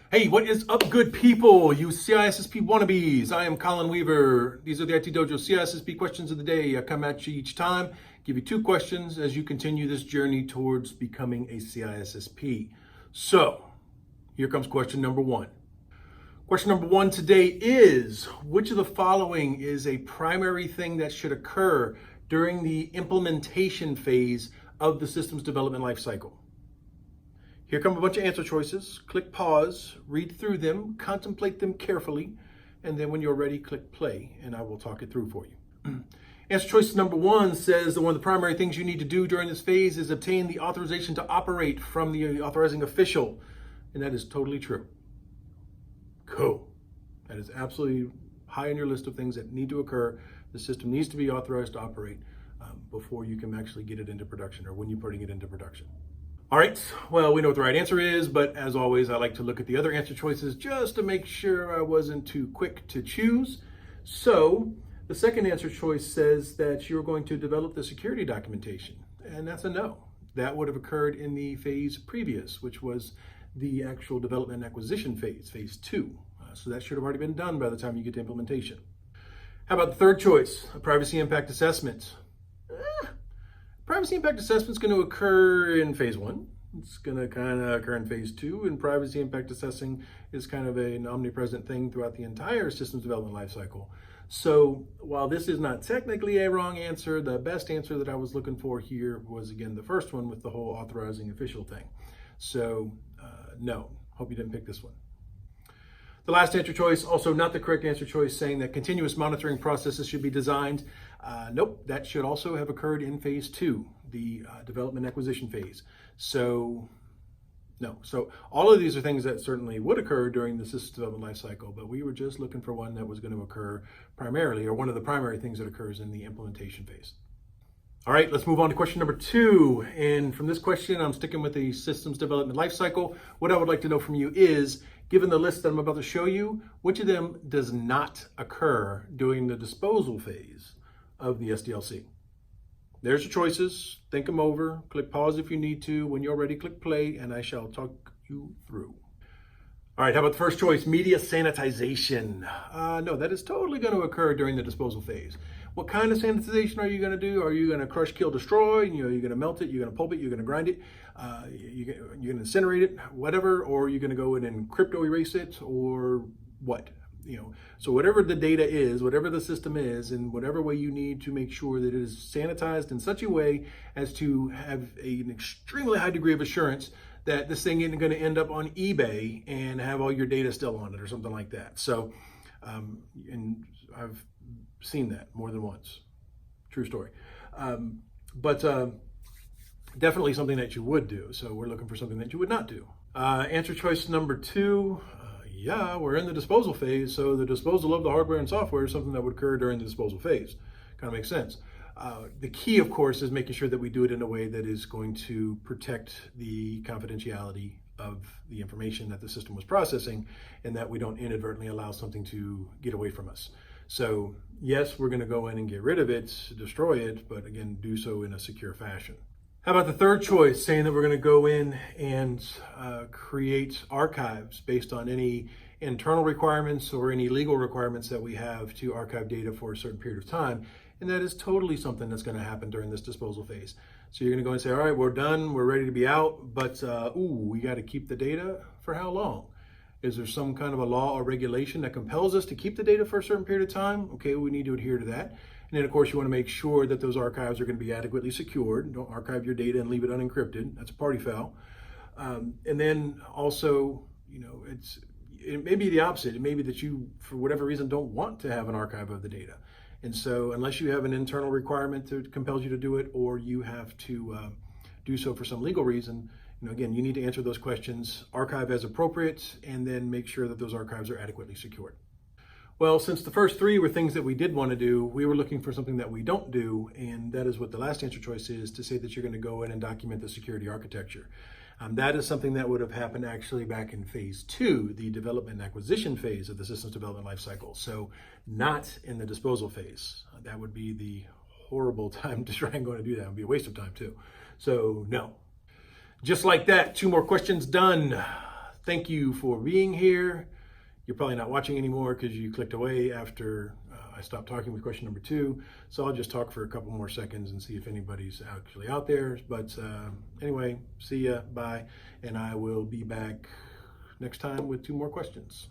Hey, what is up, good people? You CISSP wannabes. I am Colin Weaver. These are the IT Dojo CISSP questions of the day. I come at you each time, give you 2 questions as you continue this journey towards becoming a CISSP. So, here comes question number 1. Question number 1 today is, which of the following is a primary thing that should occur during the implementation phase of the systems development lifecycle? Here come a bunch of answer choices. Click pause, read through them, contemplate them carefully, and then when you're ready, click play, and I will talk it through for you. Answer choice number 1 says that one of the primary things you need to do during this phase is obtain the authorization to operate from the authorizing official, and that is totally true. Cool. That is absolutely high on your list of things that need to occur. The system needs to be authorized to operate before you can actually get it into production or when you're putting it into production. All right, well, we know what the right answer is, but as always, I like to look at the other answer choices just to make sure I wasn't too quick to choose. So the second answer choice says that you're going to develop the security documentation, and that's a no. That would have occurred in the phase previous, which was the actual development and acquisition phase, phase 2. So that should have already been done by the time you get to implementation. How about the third choice, a privacy impact assessment? Privacy impact assessment is going to occur in phase 1. It's going to kind of occur in phase 2, and privacy impact assessing is kind of an omnipresent thing throughout the entire systems development lifecycle. So while this is not technically a wrong answer, the best answer that I was looking for here was, again, the first one with the whole authorizing official thing. So no, hope you didn't pick this one. The last answer choice, also not the correct answer choice, saying that continuous monitoring processes should be designed. Nope, that should also have occurred in phase 2, the development acquisition phase. So no, so all of these are things that certainly would occur during the systems development lifecycle, but we were just looking for one that was going to occur primarily, or one of the primary things that occurs in the implementation phase. All right, let's move on to question number 2. And from this question, I'm sticking with the systems development lifecycle. What I would like to know from you is, given the list that I'm about to show you, which of them does not occur during the disposal phase of the SDLC? There's your choices. Think them over. Click pause if you need to. When you're ready, click play, and I shall talk you through. All right, how about the first choice, media sanitization? No, that is totally going to occur during the disposal phase. What kind of sanitization are you going to do? Are you going to crush, kill, destroy? You're going to melt it, you're going to pulp it, you're going to grind it, you're going to incinerate it, whatever, or you're going to go in and crypto erase it, or what? So whatever the data is, whatever the system is, in whatever way you need to make sure that it is sanitized in such a way as to have an extremely high degree of assurance that this thing isn't going to end up on eBay and have all your data still on it or something like that. So, and I've seen that more than once. True story. But definitely something that you would do. So we're looking for something that you would not do. Answer choice number 2. Yeah, we're in the disposal phase, so the disposal of the hardware and software is something that would occur during the disposal phase. Kind of makes sense. The key, of course, is making sure that we do it in a way that is going to protect the confidentiality of the information that the system was processing, and that we don't inadvertently allow something to get away from us. So yes, we're going to go in and get rid of it, destroy it, but again, do so in a secure fashion. How about the third choice, saying that we're going to go in and create archives based on any internal requirements or any legal requirements that we have to archive data for a certain period of time. And that is totally something that's going to happen during this disposal phase. So you're going to go and say, all right, we're done, we're ready to be out, but we got to keep the data for how long? Is there some kind of a law or regulation that compels us to keep the data for a certain period of time? Okay, we need to adhere to that. And then, of course, you want to make sure that those archives are going to be adequately secured. Don't archive your data and leave it unencrypted. That's a party foul. And then also, it may be the opposite. It may be that you, for whatever reason, don't want to have an archive of the data. And so unless you have an internal requirement that compels you to do it, or you have to do so for some legal reason, again, you need to answer those questions, archive as appropriate, and then make sure that those archives are adequately secured. Well, since the first 3 were things that we did want to do, we were looking for something that we don't do, and that is what the last answer choice is, to say that you're going to go in and document the security architecture. That is something that would have happened actually back in phase 2, the development and acquisition phase of the systems development lifecycle. So not in the disposal phase. That would be the horrible time to try and go and do that. It would be a waste of time too. So no. Just like that, 2 more questions done. Thank you for being here. You're probably not watching anymore because you clicked away after I stopped talking with question number 2. So I'll just talk for a couple more seconds and see if anybody's actually out there. But anyway, see ya, bye. And I will be back next time with 2 more questions.